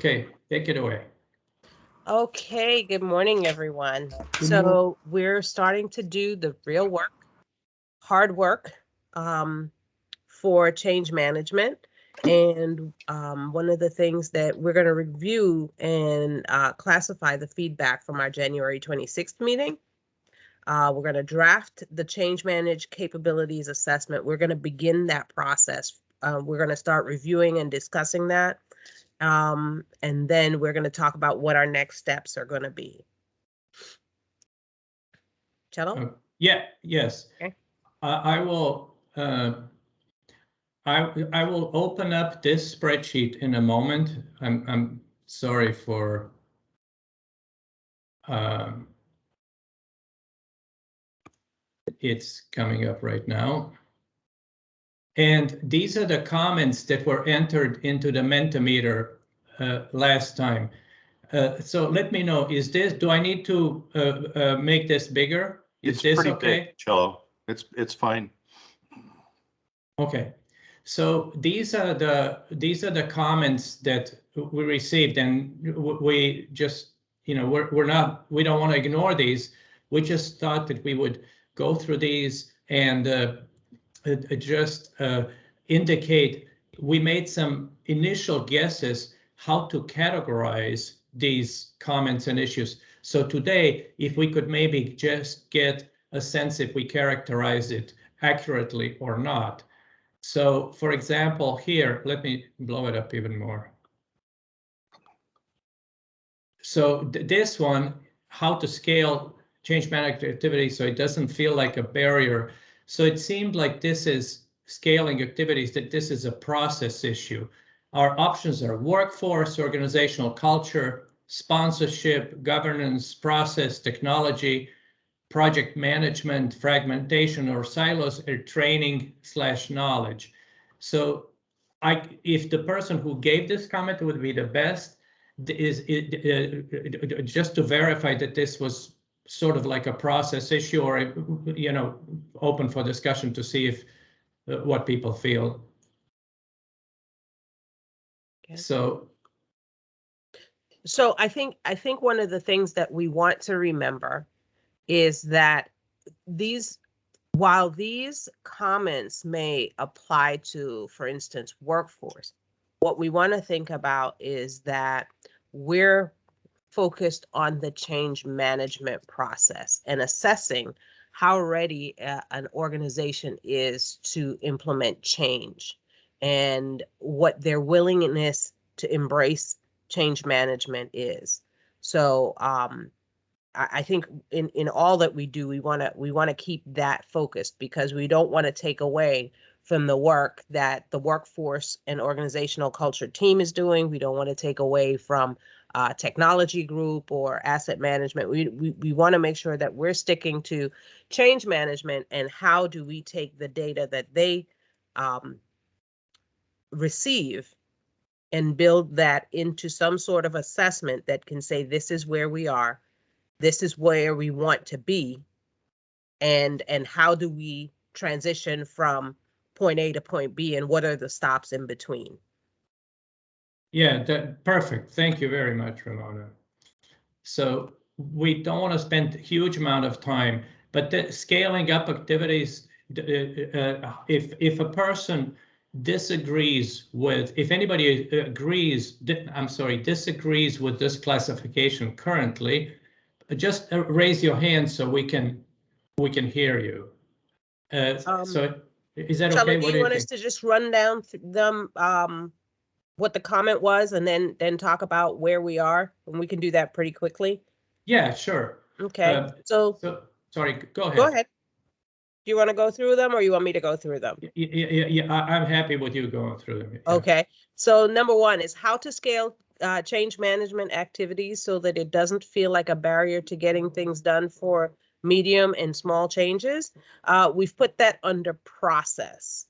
Okay, take it away. Okay, good morning, everyone. Good morning. So we're starting to do the real work, hard work for change management. And one of the things that we're going to review and classify the feedback from our January 26th meeting. We're going to draft the change manage capabilities assessment. We're going to begin that process. We're going to start reviewing and discussing that. And then we're going to talk about what our next steps are going to be. Cello? Yes. Okay. I will open up this spreadsheet in a moment. I'm sorry for it's coming up right now. And these are the comments that were entered into the Mentimeter last time. So let me know, do I need to make this bigger? Is this pretty okay? big, Cello. It's fine. Okay. So these are the comments that we received, and we just, we don't want to ignore these. We just thought that we would go through these and just indicate we made some initial guesses how to categorize these comments and issues. So today, if we could maybe just get a sense if we characterize it accurately or not. So for example, here, let me blow it up even more. So this one, how to scale change management activity so it doesn't feel like a barrier. So it seemed like this is scaling activities, that this is a process issue. Our options are workforce, organizational culture, sponsorship, governance, process, technology, project management, fragmentation or silos, or training/knowledge. So if the person who gave this comment would be the best, just to verify that this was sort of like a process issue, or open for discussion to see if what people feel. Okay. So I think one of the things that we want to remember is that while these comments may apply to, for instance, workforce, what we want to think about is that we're focused on the change management process and assessing how ready an organization is to implement change and what their willingness to embrace change management is. So I think in all that we do, we want to keep that focused, because we don't want to take away from the work that the workforce and organizational culture team is doing. We don't want to take away from technology group or asset management. We want to make sure that we're sticking to change management and how do we take the data that they receive and build that into some sort of assessment that can say, this is where we are, this is where we want to be, and how do we transition from point A to point B, and what are the stops in between? yeah, perfect. Thank you very much, Ramona. So we don't want to spend a huge amount of time, but scaling up activities, if a person disagrees with, if anybody disagrees with this classification currently, just raise your hand so we can hear you. So is that okay? Do you want us to just run down them, what the comment was, and then talk about where we are, and we can do that pretty quickly? Yeah, sure. Okay. So sorry, go ahead. Go ahead. Do you want to go through them, or you want me to go through them? Yeah, I'm happy with you going through them. Yeah. Okay. So number one is how to scale change management activities so that it doesn't feel like a barrier to getting things done for medium and small changes. We've put that under process.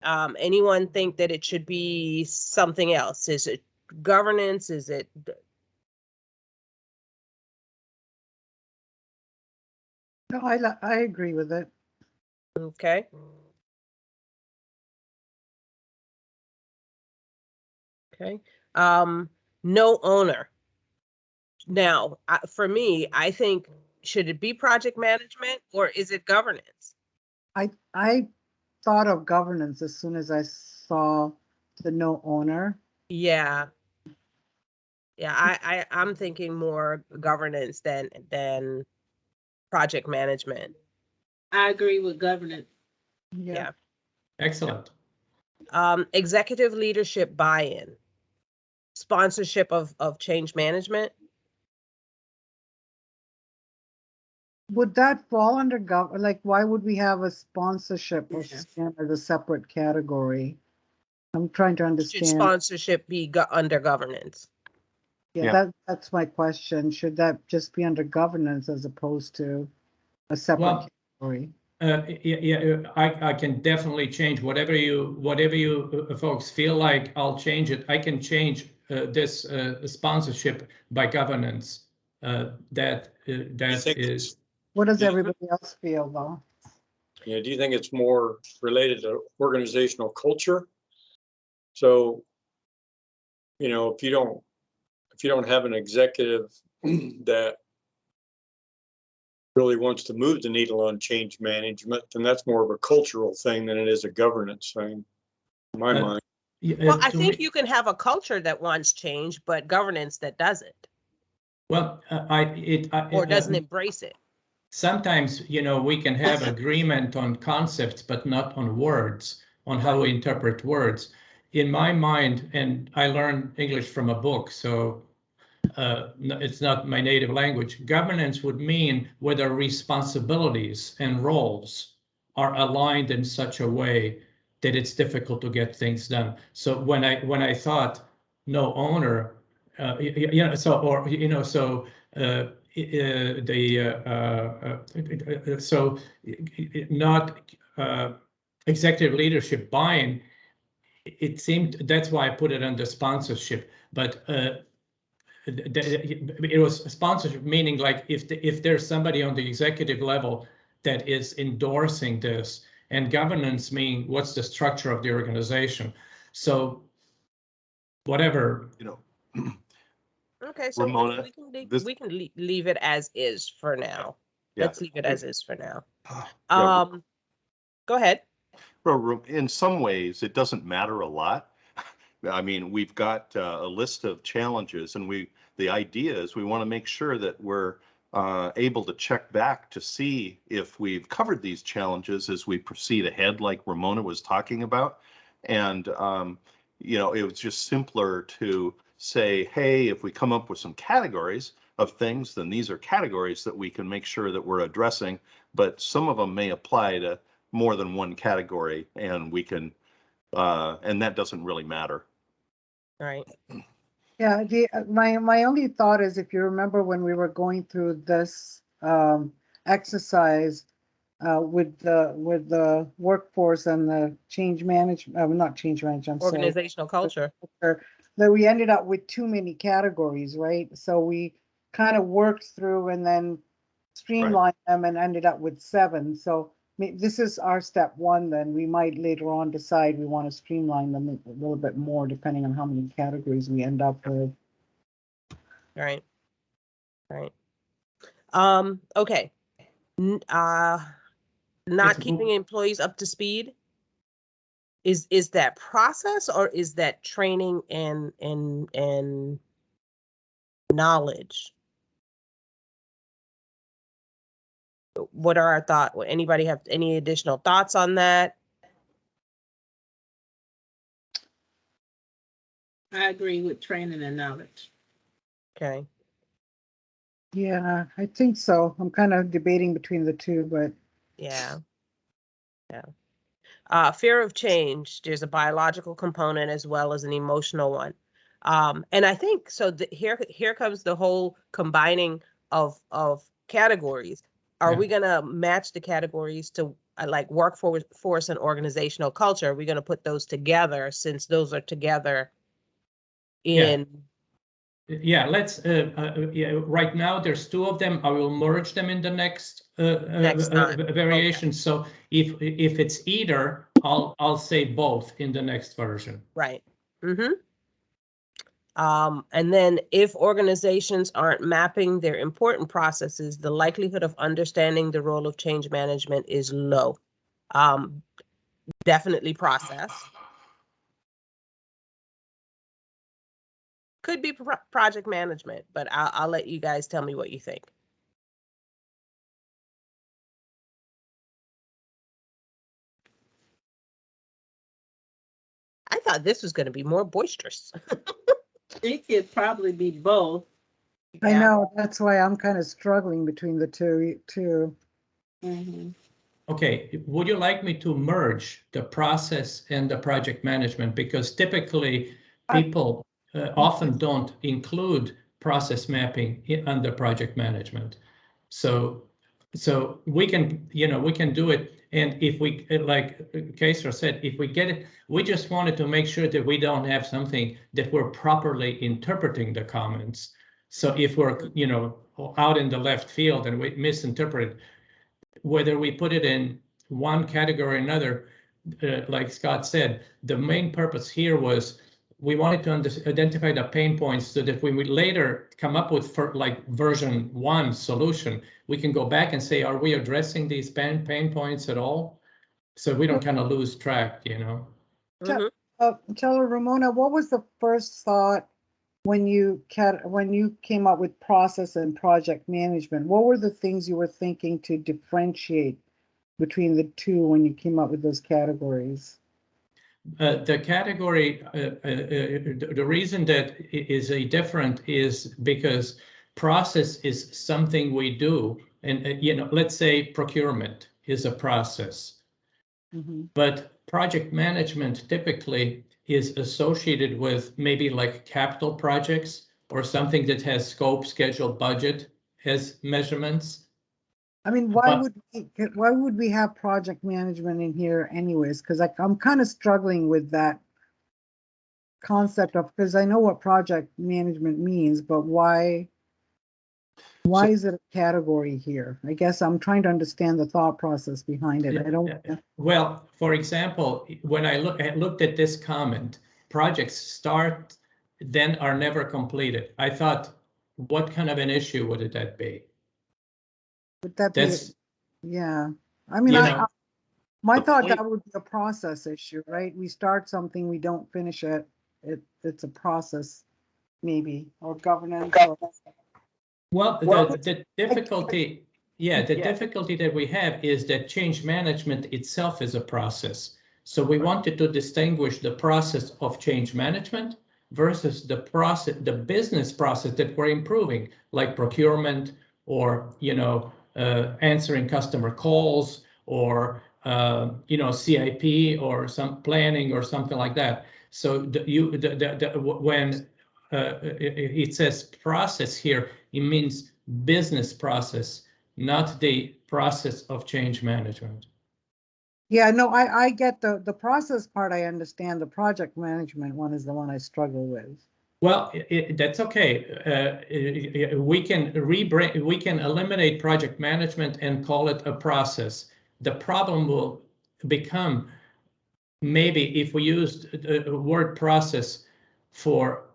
Anyone think that it should be something else? Is it governance? Is it? No, I agree with it. Okay. Okay. No owner. Now, for me, I think, should it be project management or is it governance? I thought of governance as soon as I saw the no owner. Yeah. Yeah, I'm thinking more governance than project management. I agree with governance. Yeah. Excellent. Executive leadership buy-in, sponsorship of change management. Would that fall under like, why would we have a sponsorship or Yeah. stand as a separate category? I'm trying to Should understand. sponsorship be under governance? Yeah, Yeah. that's my question. Should that just be under governance as opposed to a separate Well, category? I can definitely change whatever you folks feel like. I'll change it. I can change this sponsorship by governance. That think is. What does Yeah. everybody else feel though? Yeah, do you think it's more related to organizational culture? So, you know, if you don't have an executive that really wants to move the needle on change management, then that's more of a cultural thing than it is a governance thing, in my mind. Well, I think you can have a culture that wants change, but governance that doesn't, Well, or doesn't embrace it. sometimes, you know, we can have agreement on concepts, but not on words, on how we interpret words. In my mind, and I learned English from a book, so it's not my native language. Governance would mean whether responsibilities and roles are aligned in such a way that it's difficult to get things done. So when I thought no owner, not executive leadership buy-in. It seemed that's why I put it under sponsorship, but it was sponsorship, meaning like if there's somebody on the executive level that is endorsing this, and governance mean what's the structure of the organization. So whatever. You know, Okay, so Ramona, we can leave it as is for now. Yeah. Let's leave it as is for now. yeah, Go ahead. well, in some ways, it doesn't matter a lot. I mean, we've got a list of challenges, and the idea is we want to make sure that we're able to check back to see if we've covered these challenges as we proceed ahead, like Ramona was talking about. And, you know, it was just simpler to say, hey, if we come up with some categories of things, then these are categories that we can make sure that we're addressing. But some of them may apply to more than one category, and we can, and that doesn't really matter. Right. Yeah, my only thought is, if you remember when we were going through this exercise with the workforce and the change management, not change management, I'm sorry, Organizational culture. that we ended up with too many categories, right? So we kind of worked through and then streamlined them and ended up with 7. So this is our step 1. Then we might later on decide we want to streamline them a little bit more, depending on how many categories we end up with. Right. Right. Okay. Not keeping employees up to speed. Is that process, or is that training and knowledge? What are our thoughts? Anybody have any additional thoughts on that? I agree with training and knowledge. Okay. Yeah, I think so. I'm kind of debating between the two, but Yeah. Yeah. Fear of change. There's a biological component as well as an emotional one. And I think so. Here comes the whole combining of categories. Are we gonna match the categories to like workforce and organizational culture? Are we gonna put those together, since those are together in? Yeah, let's. Right now there's 2 of them. I will merge them in the next variation. Okay. So if it's either, I'll say both in the next version. Right. Mm-hmm. And then if organizations aren't mapping their important processes, the likelihood of understanding the role of change management is low. Definitely process. Could be project management, but I'll let you guys tell me what you think. I thought this was going to be more boisterous. It could probably be both. I Yeah. know, that's why I'm kind of struggling between the two. Mhm. Okay, would you like me to merge the process and the project management? Because typically people often don't include process mapping under project management. So we can, we can do it. And if we, like Kaysar said, if we get it, we just wanted to make sure that we don't have something that we're properly interpreting the comments. So if we're, out in the left field and we misinterpret, whether we put it in one category or another, like Scott said, the main purpose here was we wanted to identify the pain points so that when we later come up with like version 1 solution, we can go back and say, are we addressing these pain points at all? So we don't kind of lose track, Mhm. Tell her, Ramona, what was the first thought when you came up with process and project management? What were the things you were thinking to differentiate between the two when you came up with those categories? The category, the reason that is a different is because process is something we do. And, let's say procurement is a process. Mhm. But project management typically is associated with maybe like capital projects or something that has scope, schedule, budget as measurements. I mean, why would we have project management in here anyways? Because I'm kind of struggling with that concept of, because I know what project management means, but why is it a category here? I guess I'm trying to understand the thought process behind it. I don't. Well, for example, when I looked at this comment, projects start, then are never completed. I thought, what kind of an issue would that be? Would that be? That's, Yeah. I mean, my thought that would be a process issue, right? We start something, we don't finish it. It's a process, maybe, or governance. well, the difficulty, the difficulty that we have is that change management itself is a process. So we wanted to distinguish the process of change management versus the business process that we're improving, like procurement or, answering customer calls or, CIP or some planning or something like that. So when it says process here, it means business process, not the process of change management. Yeah, no, I get the process part. I understand. The project management one is the one I struggle with. Well, that's okay. We can eliminate project management and call it a process. The problem will become maybe if we used the word process for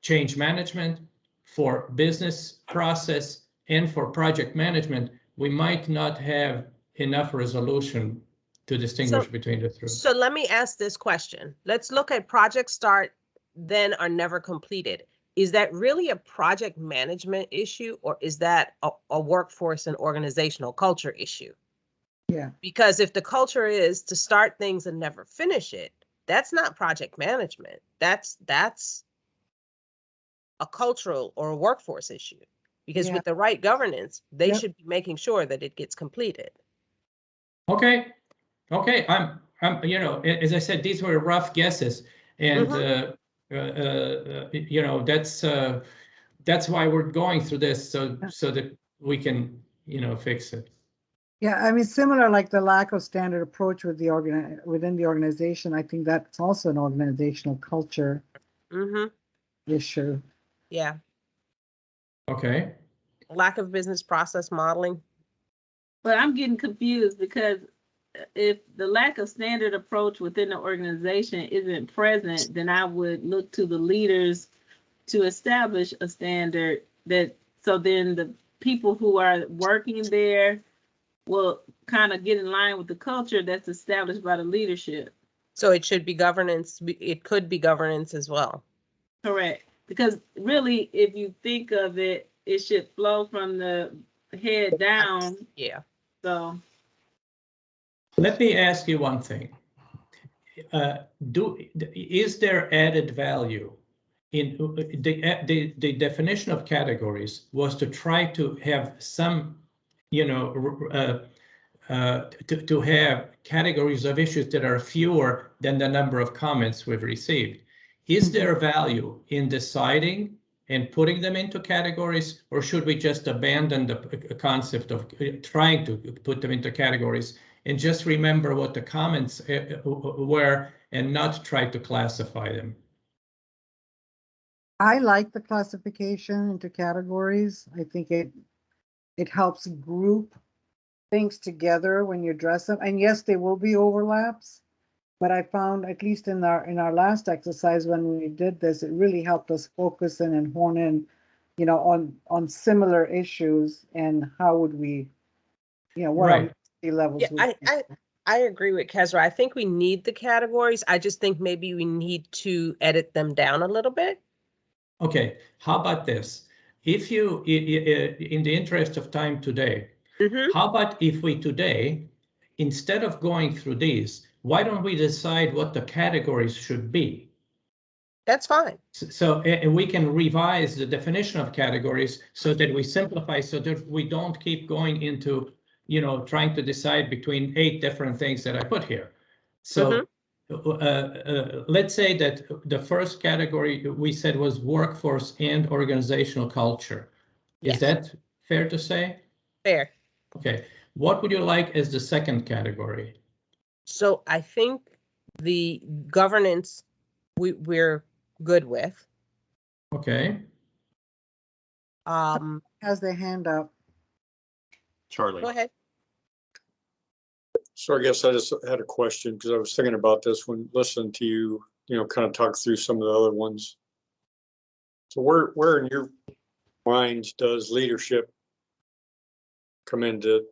change management, for business process, and for project management, we might not have enough resolution to distinguish between the three. So let me ask this question. Let's look at project start, then are never completed. Is that really a project management issue, or is that a workforce and organizational culture issue? Yeah. Because if the culture is to start things and never finish it, that's not project management. That's a cultural or a workforce issue. Because with the right governance, they should be making sure that it gets completed. Okay. I'm, as I said, these were rough guesses, and that's why we're going through this, so that we can, fix it. Yeah, I mean, similar like the lack of standard approach with within the organization. I think that's also an organizational culture issue. Yeah. Okay. Lack of business process modeling. But I'm getting confused because if the lack of standard approach within the organization isn't present, then I would look to the leaders to establish a standard that, so then the people who are working there will kind of get in line with the culture that's established by the leadership. So it should be governance. It could be governance as well. Correct. Because really, if you think of it, it should flow from the head down. Yeah. So Let me ask you one thing. Is there added value in the definition of categories was to try to have some, to have categories of issues that are fewer than the number of comments we've received. Is there value in deciding and putting them into categories, or should we just abandon the concept of trying to put them into categories and just remember what the comments were and not try to classify them? I like the classification into categories. I think it helps group things together when you address them. And yes, there will be overlaps, but I found, at least in our last exercise when we did this, it really helped us focus in and hone in, on similar issues and how would we, what Right. our levels Yeah, would be. I agree with Kezra. I think we need the categories. I just think maybe we need to edit them down a little bit. Okay, how about this? If you, in the interest of time today, how about if we today, instead of going through these, why don't we decide what the categories should be? That's fine. So we can revise the definition of categories so that we simplify, so that we don't keep going into, trying to decide between 8 different things that I put here. So let's say that the first category we said was workforce and organizational culture. Yes. Is that fair to say? Fair. Okay. What would you like as the second category? So I think the governance we're good with. Okay. Has their hand up. Charlie. Go ahead. So I guess I just had a question because I was thinking about this when listening to you, kind of talk through some of the other ones. So where in your minds does leadership come into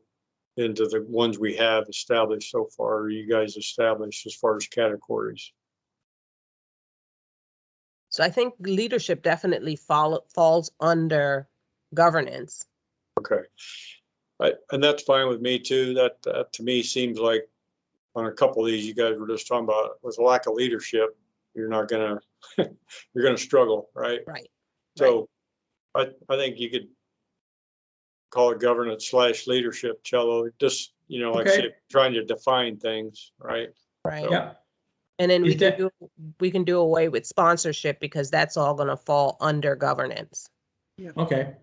the ones we have established so far, or you guys established as far as categories? So I think leadership definitely falls under governance. Okay. And that's fine with me too. That to me seems like on a couple of these you guys were just talking about, with a lack of leadership, you're not gonna you're gonna struggle, right? Right. So I think you could call it governance / leadership, Cello. Just like Okay. say, trying to define things, right? Right. So, Yeah. And then Is we can do away with sponsorship because that's all going to fall under governance. Okay.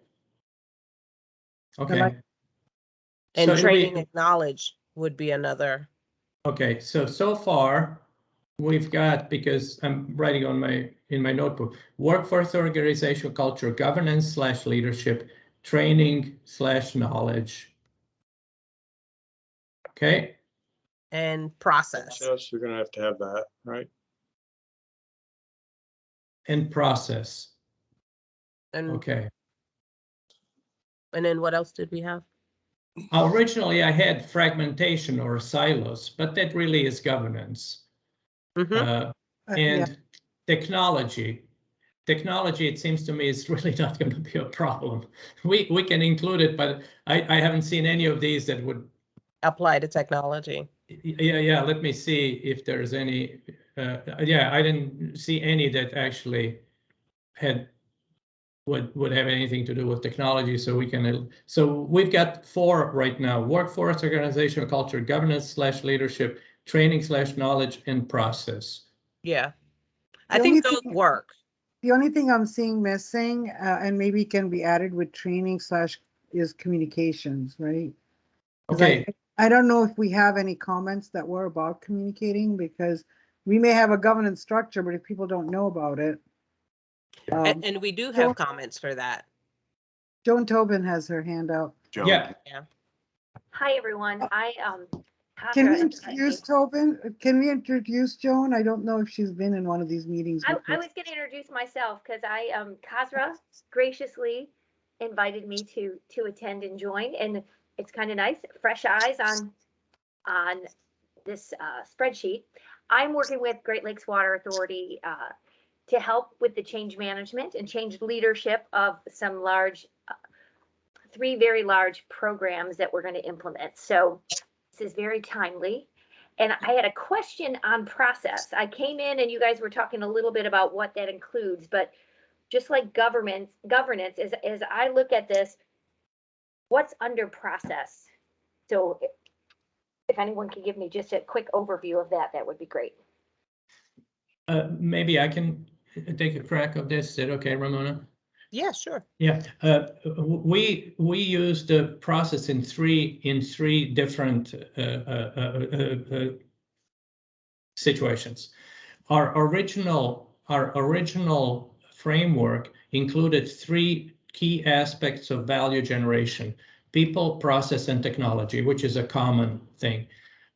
Okay. like- And So it'll training be- and knowledge would be another. Okay, so far we've got, because I'm writing in my notebook, workforce organizational culture, governance / leadership, training / knowledge. Okay. And process. yes, you're gonna have to have that, right? And process. And Okay. and then what else did we have? Originally I had fragmentation or silos, but that really is governance. Mm-hmm. And technology, it seems to me, is really not going to be a problem. We can include it, but I haven't seen any of these that would Apply to technology. Yeah. Let me see if there's any. Yeah, I didn't see any that actually would have anything to do with technology. So we've got 4 right now: workforce, organizational culture, governance / leadership, training / knowledge, and process. Yeah. The I think only those thing- work. The only thing I'm seeing missing, and maybe can be added with training / is communications, right? 'Cause Okay. I don't know if we have any comments that were about communicating, because we may have a governance structure, but if people don't know about it. And we do have comments for that. Joan Tobin has her hand up. Joan. Yeah. Yeah. Hi, everyone. I Can we Kasra, introduce Tobin? Can we introduce Joan? I don't know if she's been in one of these meetings I before. was going to introduce myself because Kasra graciously invited me to attend and join, and it's kind of nice, fresh eyes on this spreadsheet. I'm working with Great Lakes Water Authority to help with the change management and change leadership of some large, 3 very large programs that we're going to implement. So this is very timely. And I had a question on process. I came in and you guys were talking a little bit about what that includes, but just like governance, as I look at this, what's under process? So if anyone could give me just a quick overview of that, that would be great. Maybe I can take a crack of this. Is it okay, Ramona? Yeah, sure. Yeah, we use the process in three different situations. Our original framework included 3 key aspects of value generation: people, process, and technology, which is a common thing.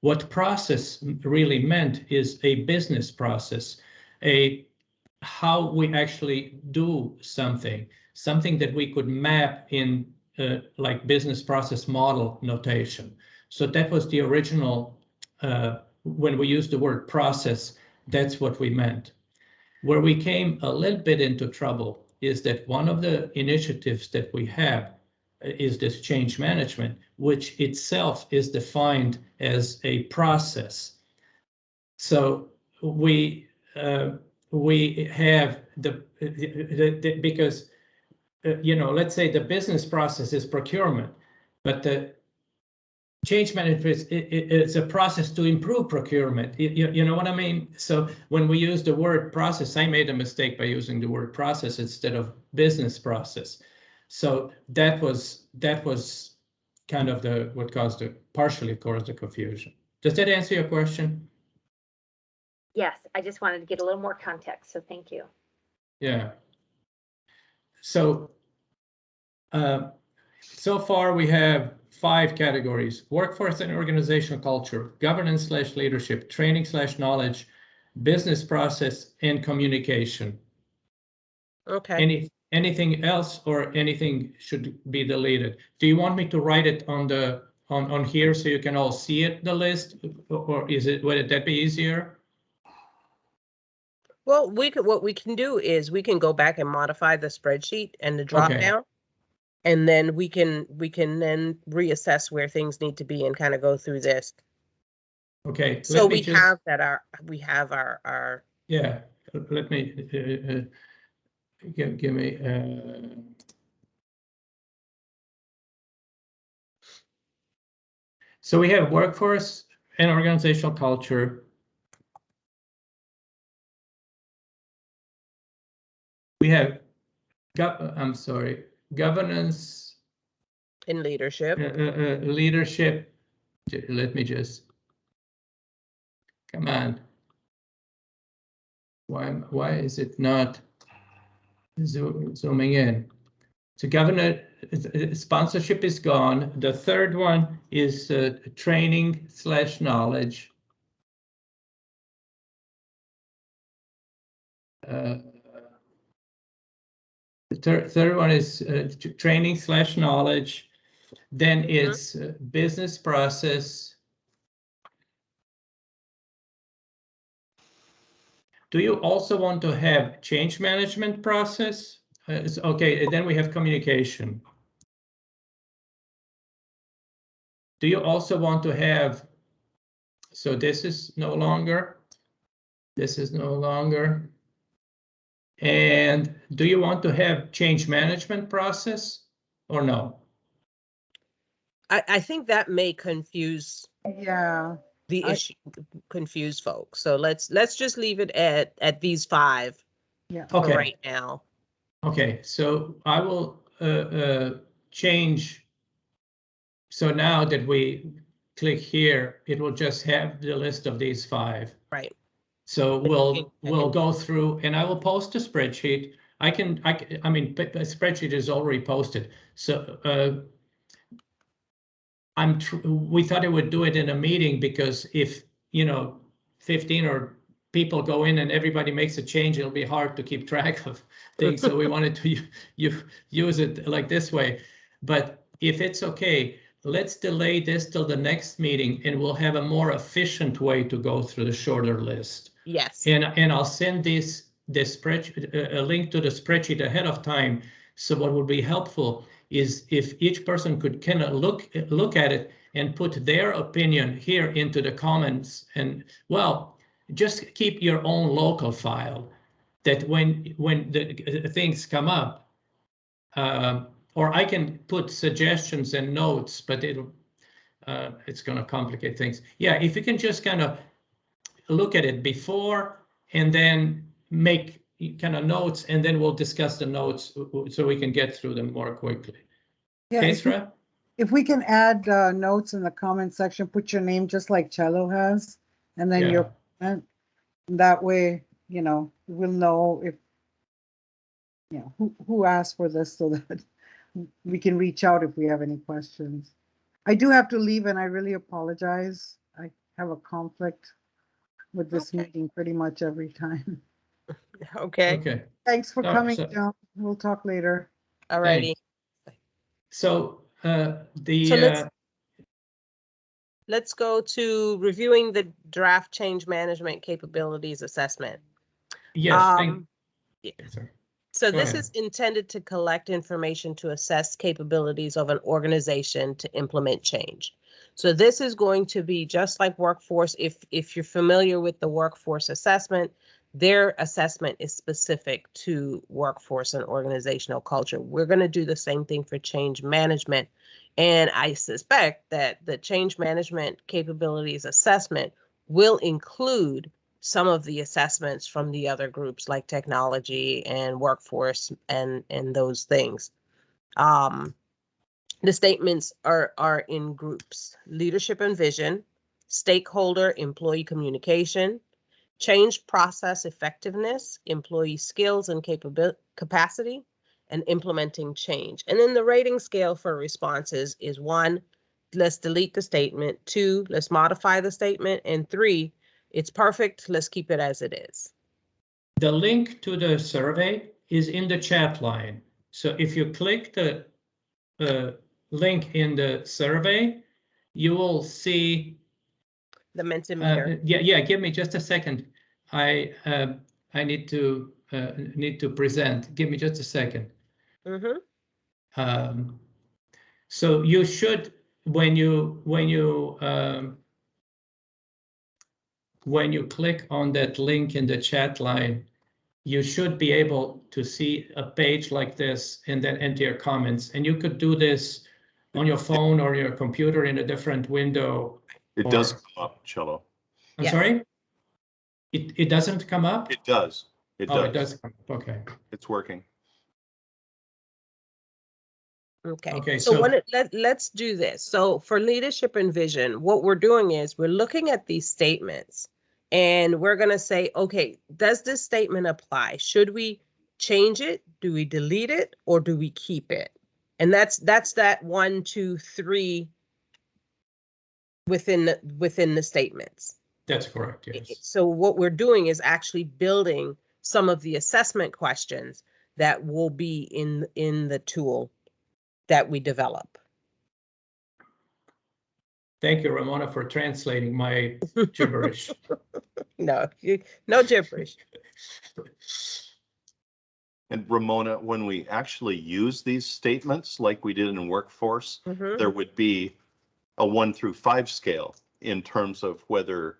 What process really meant is a business process, how we actually do something that we could map in like business process model notation. So that was the original, when we used the word process, that's what we meant. Where we came a little bit into trouble is that one of the initiatives that we have is this change management, which itself is defined as a process. So we have because let's say the business process is procurement, but the change management it's a process to improve procurement. You know what I mean? So when we use the word process, I made a mistake by using the word process instead of business process. So that was kind of what partially caused the confusion. Does that answer your question? Yes, I just wanted to get a little more context, so thank you. Yeah. So so far we have 5 categories: workforce and organizational culture, governance/leadership, training/knowledge, business process, and communication. Okay. Anything else or anything should be deleted? Do you want me to write it on here so you can all see it, the list, or would that be easier? Well, what we can do is we can go back and modify the spreadsheet and the drop Okay. down, and then we can then reassess where things need to be and kind of go through this. Okay. So we have our Yeah. Let me give me. So we have workforce and organizational culture. We have, governance in leadership. leadership. Let me just, come on. Why is it not zooming in? So sponsorship is gone. The third one is training/knowledge. The third one is training/knowledge. Then it's business process. Do you also want to have change management process? Okay, then we have communication. Do you also want to have, so this is no longer, and do you want to have change management process or no? I think that may confuse the issue, confuse folks. So let's just leave it at these 5 for right now. Okay, so I will change. So now that we click here, it will just have the list of these 5. Right. So we'll go through, and I will post a spreadsheet. I mean, the spreadsheet is already posted. So we thought it would do it in a meeting because if, 15 or people go in and everybody makes a change, it'll be hard to keep track of things. So we wanted to use it like this way. But if it's okay, let's delay this till the next meeting and we'll have a more efficient way to go through the shorter list. Yes. And I'll send this spreadsheet, a link to the spreadsheet ahead of time. So what would be helpful is if each person could kind of look at it and put their opinion here into the comments, and well, just keep your own local file that when the things come up, or I can put suggestions and notes, but it's going to complicate things. Yeah, if you can just kind of look at it before and then make kind of notes, and then we'll discuss the notes so we can get through them more quickly. Yeah, Okay, if we- Sra? If we can add notes in the comment section, put your name just like Cello has, and then your comment. That way, we'll know if, who asked for this so that we can reach out if we have any questions. I do have to leave and I really apologize. I have a conflict with this Okay. meeting pretty much every time. Okay. Okay. Thanks for No, coming, so- John. We'll talk later. All righty. So So let's go to reviewing the draft change management capabilities assessment. yes, Yeah. sorry. So Go this ahead. is intended to collect information to assess capabilities of an organization to implement change. So this is going to be just like workforce. If you're familiar with the workforce assessment, their assessment is specific to workforce and organizational culture. We're going to do the same thing for change management. And I suspect that the change management capabilities assessment will include some of the assessments from the other groups like technology and workforce and those things. The statements are in groups: leadership and vision, stakeholder employee communication, change process effectiveness, employee skills and capacity, and implementing change. And then the rating scale for responses is 1, let's delete the statement; 2, let's modify the statement; and 3, it's perfect, let's keep it as it is. The link to the survey is in the chat line. So if you click the link in the survey, you will see. The Mentimeter. Yeah. Give me just a second. I need to present. Give me just a second. Mm-hmm. So you should, when you click on that link in the chat line, you should be able to see a page like this and then enter your comments. And you could do this on your phone or your computer in a different window. It does come up, Cello. I'm Yes. sorry? It doesn't come up? It does. It does. It does come up. Okay. It's working. Okay, so let's do this. So for leadership and vision, what we're doing is we're looking at these statements and we're going to say, okay, does this statement apply? Should we change it? Do we delete it, or do we keep it? And that's that 1, 2, 3 within the statements. That's correct, yes. So what we're doing is actually building some of the assessment questions that will be in the tool that we develop. Thank you, Ramona, for translating my gibberish. No gibberish. And Ramona, when we actually use these statements like we did in workforce, there would be a 1 through 5 scale in terms of whether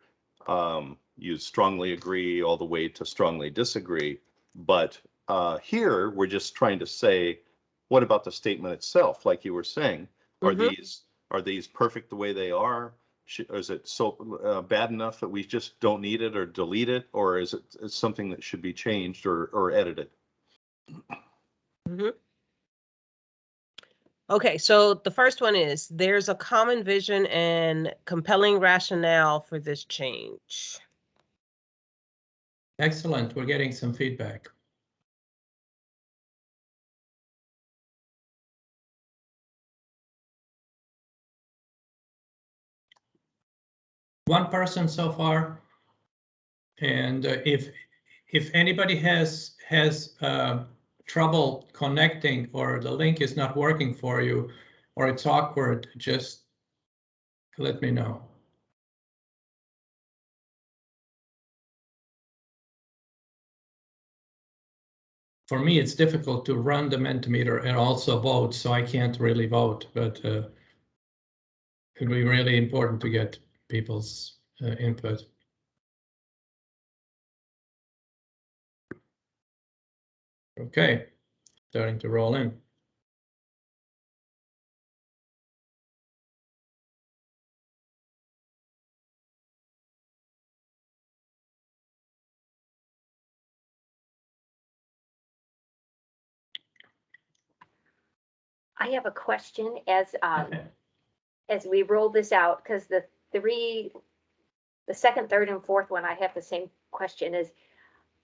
you strongly agree all the way to strongly disagree. But here we're just trying to say, what about the statement itself? Like you were saying, are these perfect the way they are? Is it so bad enough that we just don't need it or delete it? Or is it something that should be changed or edited? Okay, so the first one is, there's a common vision and compelling rationale for this change. Excellent. We're getting some feedback. one person so far. And if anybody has trouble connecting, or the link is not working for you, or it's awkward, just let me know. For me, it's difficult to run the Mentimeter and also vote, so I can't really vote, but it'd be really important to get people's input. Okay, starting to roll in. I have a question as we roll this out, because the second, third, and fourth one, I have the same question. Is,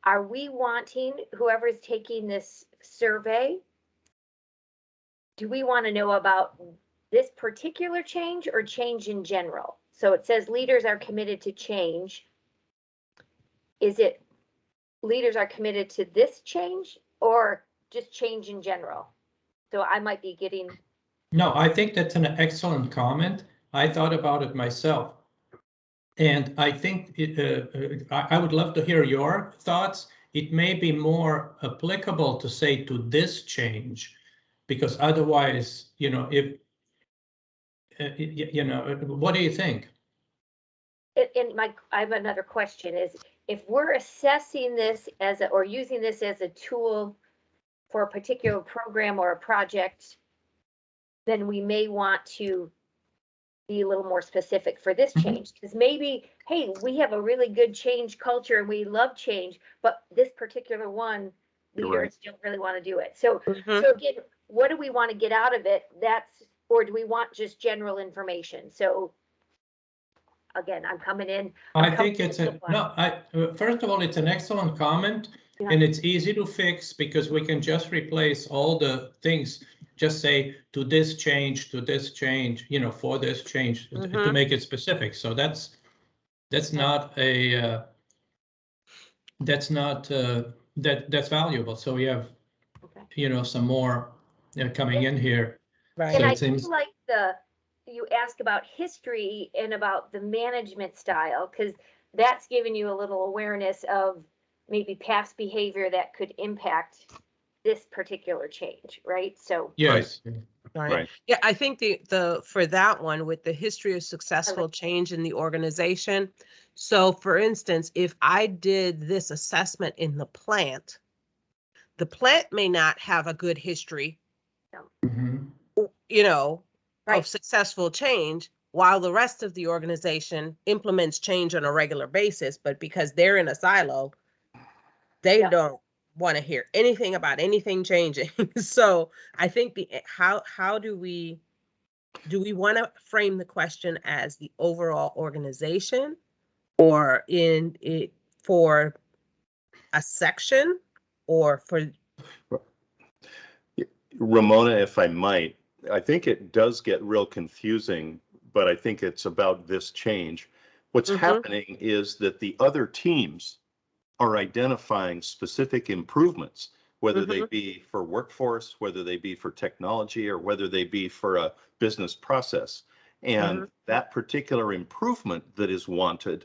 are we wanting, whoever's taking this survey, do we want to know about this particular change or change in general? So it says leaders are committed to change. Is it leaders are committed to this change or just change in general? So I might be getting. No, I think that's an excellent comment. I thought about it myself. And I think I would love to hear your thoughts. It may be more applicable to say to this change, because otherwise, if, what do you think? I have another question is, if we're assessing this or using this as a tool for a particular program or a project, then we may want to be a little more specific for this change, because maybe, hey, we have a really good change culture and we love change, but this particular one, leaders don't really want to do it. So again, what do we want to get out of it? Or do we want just general information? So again, I'm coming in. I think it's first of all, it's an excellent comment, and it's easy to fix because we can just replace all the things. Just say to this change, for this change, to make it specific. So that's not that's valuable. So we have some more coming in here. Right. And I do like you ask about history and about the management style, because that's giving you a little awareness of maybe past behavior that could impact this particular change, right? So yes. Right. Yeah, I think the for that one, with the history of successful change in the organization. So for instance, if I did this assessment in the plant may not have a good history, of successful change, while the rest of the organization implements change on a regular basis, but because they're in a silo, they don't want to hear anything about anything changing. So I think how do we want to frame the question as the overall organization, or in it for a section, or for Ramona, if I might, I think it does get real confusing, but I think it's about this change. What's happening is that the other teams are identifying specific improvements, whether they be for workforce, whether they be for technology, or whether they be for a business process. And that particular improvement that is wanted,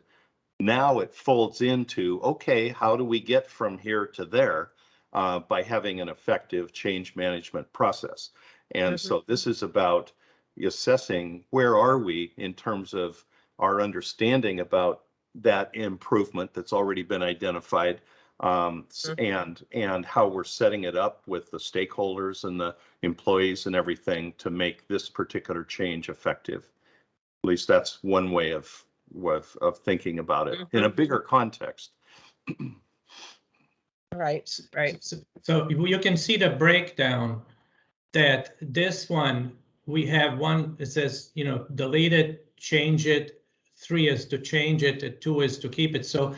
now it folds into, okay, how do we get from here to there by having an effective change management process? And so this is about assessing where are we in terms of our understanding about that improvement that's already been identified, and how we're setting it up with the stakeholders and the employees and everything to make this particular change effective. At least that's one way of thinking about it in a bigger context. Right. So you can see the breakdown that this one, we have one, it says, delete it, change it, 3 is to change it, 2 is to keep it. So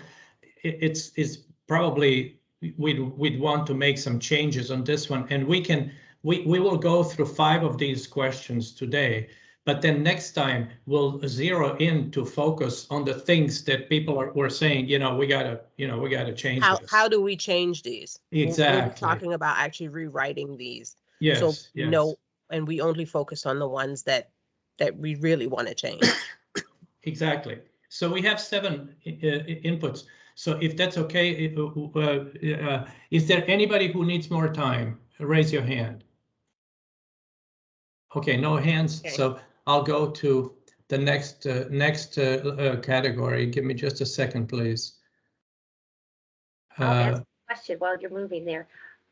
it's probably, we'd want to make some changes on this one, and we will go through 5 of these questions today. But then next time we'll zero in to focus on the things that people were saying, we gotta change this. How do we change these? We'll be Exactly. talking about actually rewriting these. Yes, So yes. and we only focus on the ones that we really want to change. Exactly. So we have 7 inputs. So if that's okay, is there anybody who needs more time? Raise your hand. Okay, no hands. Okay. So I'll go to the next category. Give me just a second, please. I'll ask a question while you're moving there.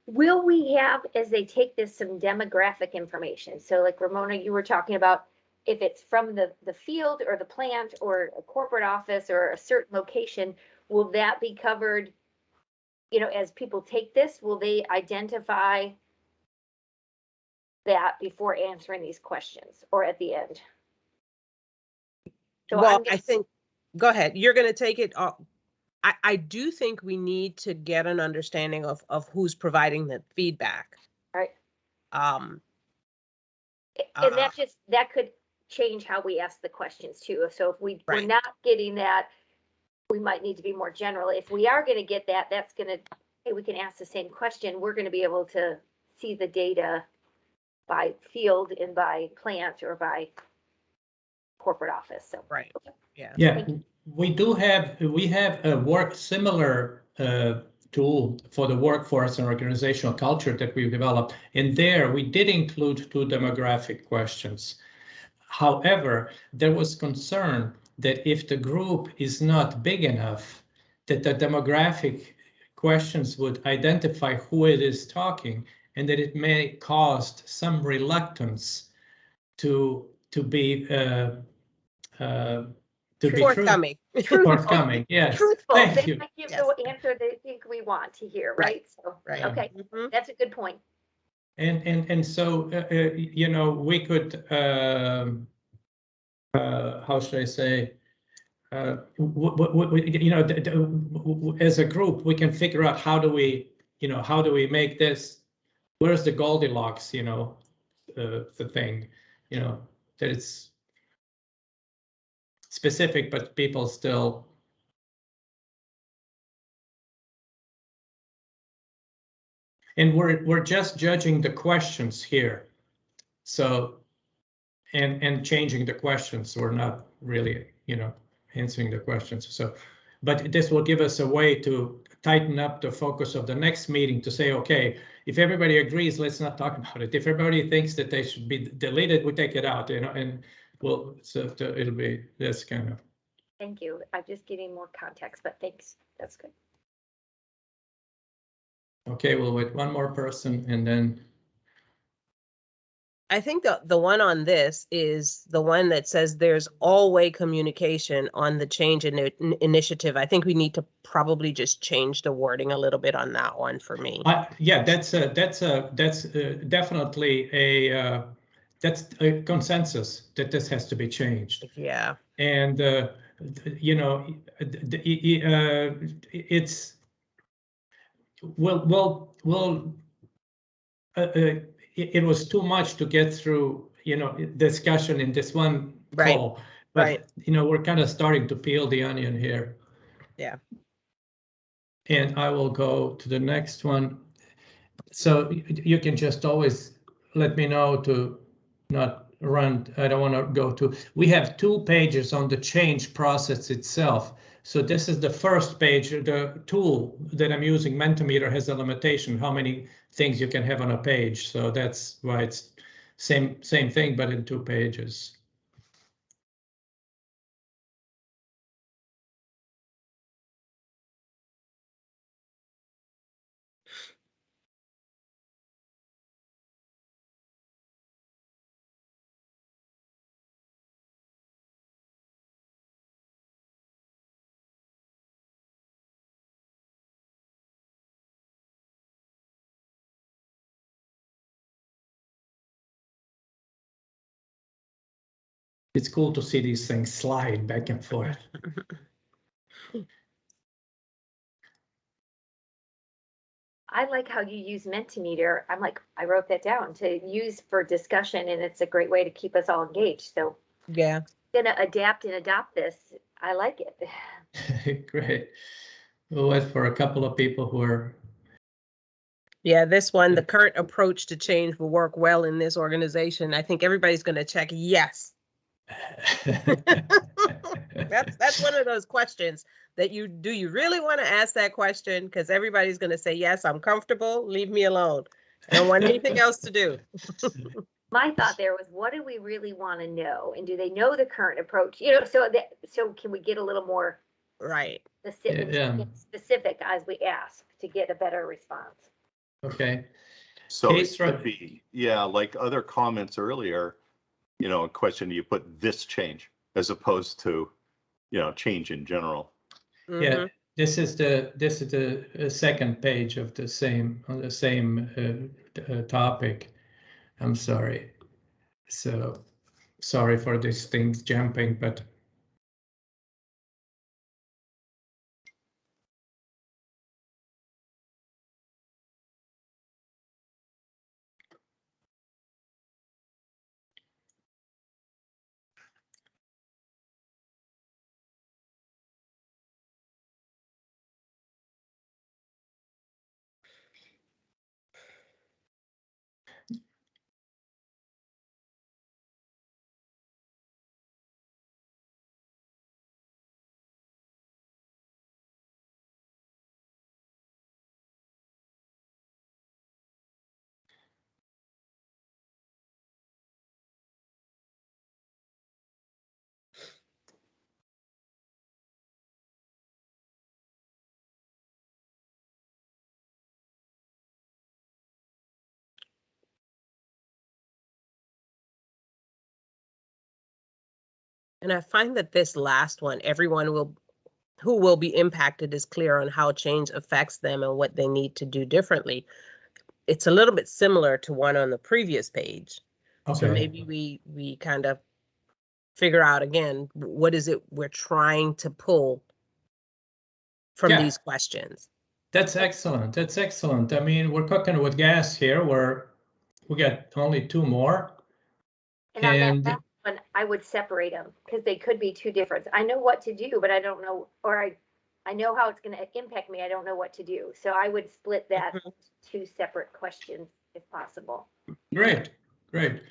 Will we have, as they take this, some demographic information? So like Ramona, you were talking about if it's from the field or the plant or a corporate office or a certain location, will that be covered? As people take this, will they identify that before answering these questions or at the end? So Well, I think, go ahead. You're going to take it. I do think we need to get an understanding of who's providing the feedback. Right. And that could change how we ask the questions too. So if we're Right. not getting that, we might need to be more general. If we are going to get that, that's going to, hey, we can ask the same question. We're going to be able to see the data by field and by plant or by corporate office. So right. Yeah. Yeah, we have a similar tool for the workforce and organizational culture that we've developed. And there we did include 2 demographic questions. However, there was concern that if the group is not big enough, that the demographic questions would identify who it is talking, and that it may cause some reluctance to be forthcoming. Forthcoming, yes. Truthful. Thank They you. might give Yes. the answer they think we want to hear, right? Right. So, Right. okay, Mhm. that's a good point. And so we could how should I say, as a group we can figure out how do we make this, where's the Goldilocks, the thing, that it's specific but people still. And we're just judging the questions here, so and changing the questions. We're not really answering the questions. So, but this will give us a way to tighten up the focus of the next meeting to say, okay, if everybody agrees, let's not talk about it. If everybody thinks that they should be deleted, we take it out, and it'll be this kind of. Thank you. I'm just getting more context, but thanks. That's good. Okay, we'll wait one more person and then. I think the one on this is the one that says there's all-way communication on the change initiative. I think we need to probably just change the wording a little bit on that one for me. Yeah, that's definitely that's a consensus that this has to be changed. Yeah. And it's it was too much to get through discussion in this one call. Right. But right. We're kind of starting to peel the onion here. Yeah. And I will go to the next one. So you can just always let me know to not run. I don't want to go to. We have 2 pages on the change process itself. So this is the first page. The tool that I'm using, Mentimeter, has a limitation how many things you can have on a page. So that's why it's same thing, but in 2 pages. It's cool to see these things slide back and forth. I like how you use Mentimeter. I'm like, I wrote that down to use for discussion, and it's a great way to keep us all engaged. So Yeah. gonna adapt and adopt this. I like it. Great. We'll wait for a couple of people who are. Yeah, this one, the current approach to change will work well in this organization. I think everybody's going to check yes. That's one of those questions that you really want to ask that question, because everybody's going to say yes, I'm comfortable, leave me alone. I don't want anything else to do. My thought there was, what do we really want to know, and do they know the current approach? So can we get a little more Right. specific as we ask to get a better response? Okay. So it could be, yeah, like other comments earlier, a question, you put this change as opposed to, change in general. Yeah, this is the second page of the same topic. I'm sorry. So sorry for these things jumping, but And I find that this last one, everyone who will be impacted is clear on how change affects them and what they need to do differently. It's a little bit similar to one on the previous page. Okay. So maybe we kind of figure out again, what is it we're trying to pull from these questions? That's excellent. That's excellent. I mean, we're cooking with gas here. We got only 2 more. And on that one, I would separate them because they could be 2 different. I know what to do, but I don't know, or I know how it's going to impact me. I don't know what to do. So I would split that 2 separate questions if possible. Great, great.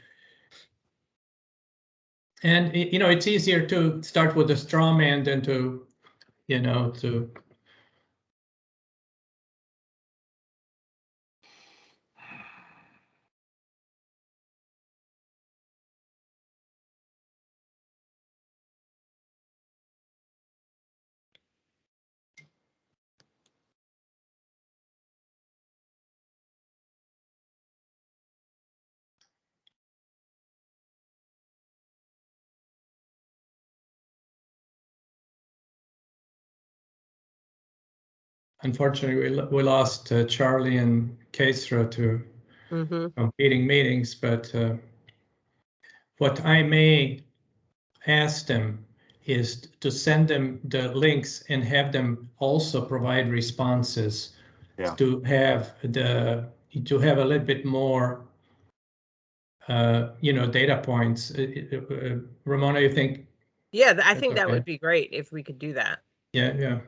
And it's easier to start with a straw man than to. Unfortunately, we lost Charlie and Kesra to competing meetings, but what I may ask them is to send them the links and have them also provide responses to have a little bit more data points. Ramona, you think? Yeah, I think that would be great if we could do that. Yeah.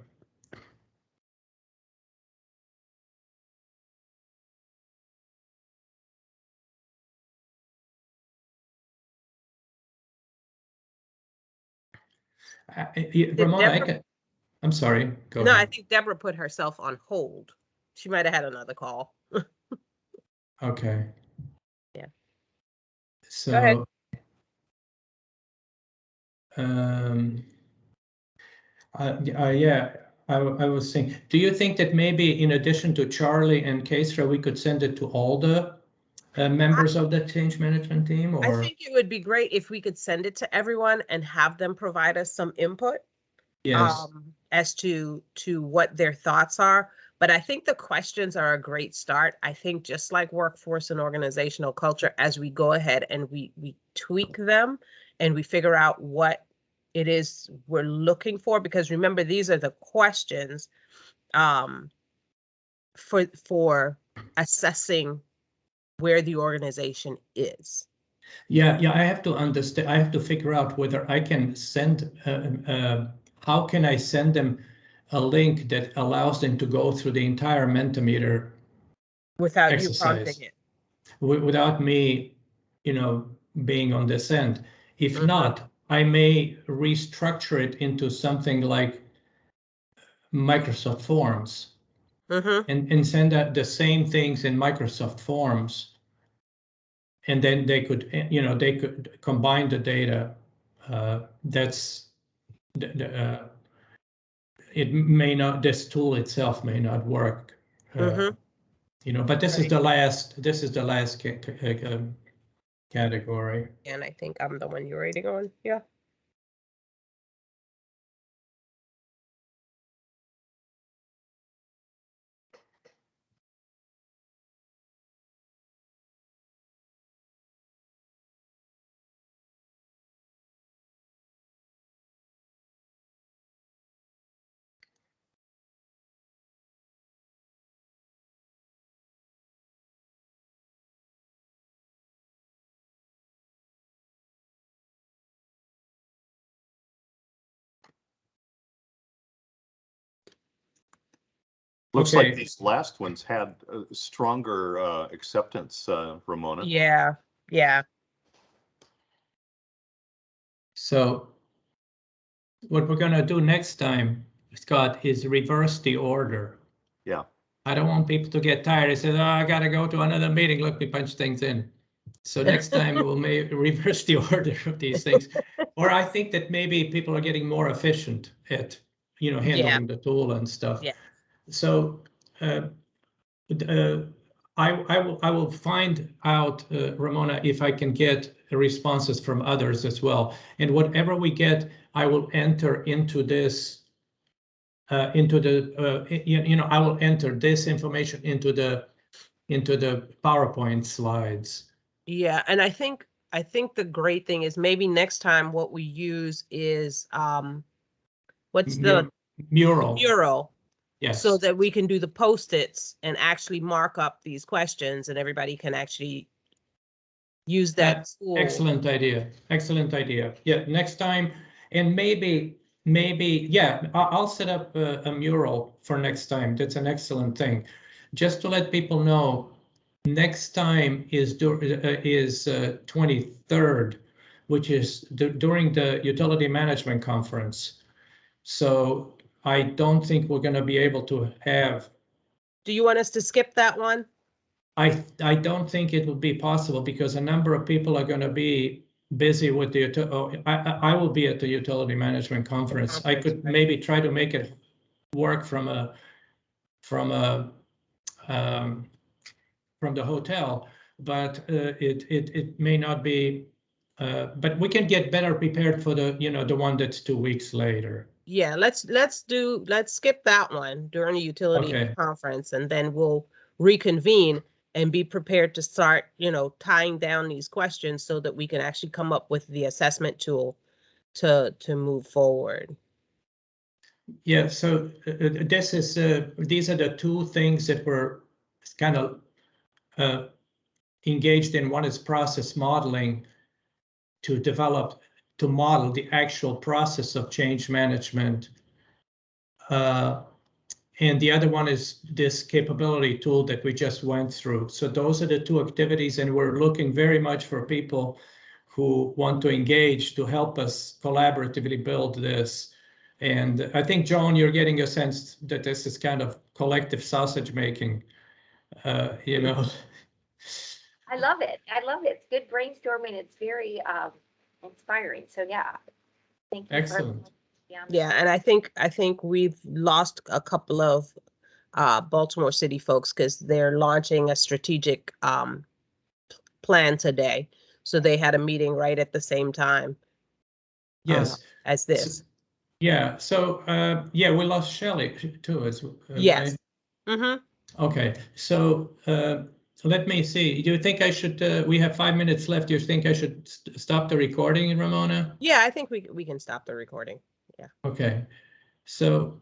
Ramona, I'm sorry. Go ahead. I think Deborah put herself on hold. She might have had another call. Okay. Yeah. So, go ahead. I was thinking, do you think that maybe in addition to Charlie and Kesra, we could send it to all the members of the change management team? Or I think it would be great if we could send it to everyone and have them provide us some input. Yes. As to what their thoughts are. But I think the questions are a great start. I think just like workforce and organizational culture, as we go ahead and we tweak them and we figure out what it is we're looking for, because remember, these are the questions for assessing where the organization is. Yeah, I have to understand. I have to figure out whether I can send. How can I send them a link that allows them to go through the entire Mentimeter Without you exercise prompting it. without me, being on this end? If Mhm. not, I may restructure it into something like Microsoft Forms Mm-hmm. and send out the same things in Microsoft Forms. And then they could, they could combine the data. It may not, this tool itself may not work, but this is Right. the last category. And I think I'm the one you're rating on. Yeah. Looks like Okay. these last ones had stronger acceptance, Ramona. Yeah. Yeah. So what we're gonna do next time, Scott, is reverse the order. Yeah. I don't want people to get tired. They say, oh, I gotta go to another meeting. Let me punch things in. So next time we'll reverse the order of these things. Or I think that maybe people are getting more efficient at, handling the tool and stuff. Yeah. So I will find out, Ramona, if I can get responses from others as well. And whatever we get, I will enter into this, I will enter this information into the PowerPoint slides. Yeah. And I think the great thing is maybe next time what we use is what's the Mural. mural. Yes. So that we can do the Post-its and actually mark up these questions and everybody can actually use that tool. Excellent idea. Excellent idea. Yeah, next time. And maybe, yeah, I'll set up a mural for next time. That's an excellent thing. Just to let people know, next time is 23rd, which is during the utility management conference. So I don't think we're going to be able to have. Do you want us to skip that one? I don't think it will be possible because a number of people are going to be busy with the. I will be at the utility management conference. I could maybe try to make it work from the hotel, but it may not be. But we can get better prepared for the one that's 2 weeks later. Yeah, let's skip that one during the utility conference, and then we'll reconvene and be prepared to start, tying down these questions so that we can actually come up with the assessment tool to move forward. Yeah, so these are the two things that we're kind of engaged in. One is process modeling to model the actual process of change management. And the other one is this capability tool that we just went through. So those are the two activities, and we're looking very much for people who want to engage to help us collaboratively build this. And I think, Joan, you're getting a sense that this is kind of collective sausage making, I love it. It's good brainstorming. It's very inspiring. So yeah, thank you. Excellent. Yeah, and I think we've lost a couple of Baltimore City folks because they're launching a strategic plan today. So they had a meeting right at the same time. Yes. As this. So, yeah. So yeah, we lost Shelley too. Yes. Right? Mm-hmm. Okay. So let me see. Do you think I should? We have 5 minutes left. Do you think I should stop the recording, Ramona? Yeah, I think we can stop the recording. Yeah. Okay. So